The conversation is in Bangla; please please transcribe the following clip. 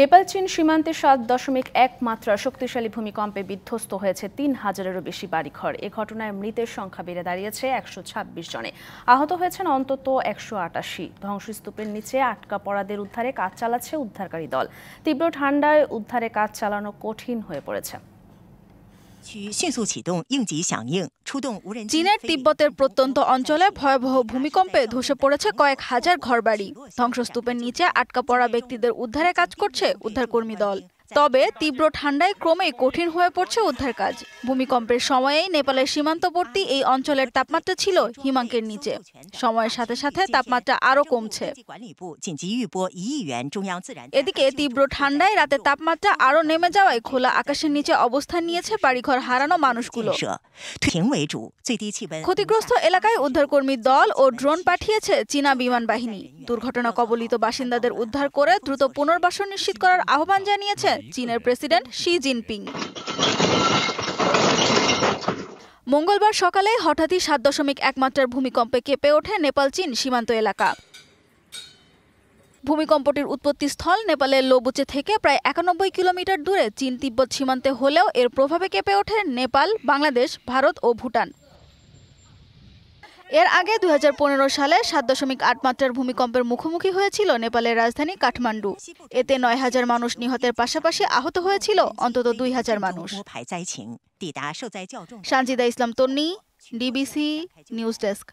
নেপাল চীন সীমান্তে ৭.১ মাত্রা শক্তিশালী ভূমিকম্পে বিধ্বস্ত হয়েছে ৩,০০০-এরও বেশি বাড়িঘর। এ ঘটনায় মৃতের সংখ্যা বেড়ে দাঁড়িয়েছে ১২৬ জনে। আহত হয়েছেন অন্তত ১৮৮। ধ্বংসস্তূপের নিচে আটকা পড়াদের উদ্ধারে কাজ চালাচ্ছে উদ্ধারকারী দল। তীব্র ঠান্ডায় উদ্ধারে কাজ চালানো কঠিন হয়ে পড়েছে। চীনের তিব্বতের প্রত্যন্ত অঞ্চলে ভয়াবহ ভূমিকম্পে ধসে পড়েছে কয়েক হাজার ঘরবাড়ি। ধ্বংসস্তূপের নিচে আটকা পড়া ব্যক্তিদের উদ্ধারে কাজ করছে উদ্ধারকর্মী দল। তবে তীব্র ঠান্ডায় ক্রমেই কঠিন হয়ে পড়ছে উদ্ধার কাজ। ভূমিকম্পের সময়েই নেপালের সীমান্তবর্তী এই অঞ্চলের তাপমাত্রা ছিল হিমাঙ্কের নিচে। সময়ের সাথে সাথে তাপমাত্রা আরও কমছে। এদিকে তীব্র ঠান্ডায় রাতে তাপমাত্রা আরও নেমে যাওয়ায় খোলা আকাশের নিচে অবস্থান নিয়েছে বাড়িঘর হারানো মানুষগুলো। ক্ষতিগ্রস্ত এলাকায় উদ্ধারকর্মী দল ও ড্রোন পাঠিয়েছে চীনা বিমান বাহিনী। দুর্ঘটনা কবলিত বাসিন্দাদের উদ্ধার করে দ্রুত পুনর্বাসন নিশ্চিত করার আহ্বান জানিয়েছে চীনের প্রেসিডেন্ট শি জিনপিং। মঙ্গলবার সকালে হঠাৎই ৭.১ মাত্রার ভূমিকম্পে কেঁপে ওঠে নেপাল চীন সীমান্ত এলাকা। ভূমিকম্পটির উৎপত্তিস্থল নেপালের লোবুচে থেকে প্রায় ৯১ কিলোমিটার দূরে চীন তিব্বত সীমান্তে হলেও এর প্রভাবে কেঁপে ওঠে নেপাল, বাংলাদেশ, ভারত ও ভুটান। এর আগে ২০১৫ সালে ৭.৮ মাত্রার ভূমিকম্পের মুখোমুখি হয়েছিল নেপালের রাজধানী কাঠমান্ডু। এতে ৯,০০০ মানুষ নিহতের পাশাপাশি আহত হয়েছিল অন্তত ২,০০০ মানুষ। সানজিদা ইসলাম তন্নি, ডিবিসি নিউজ ডেস্ক।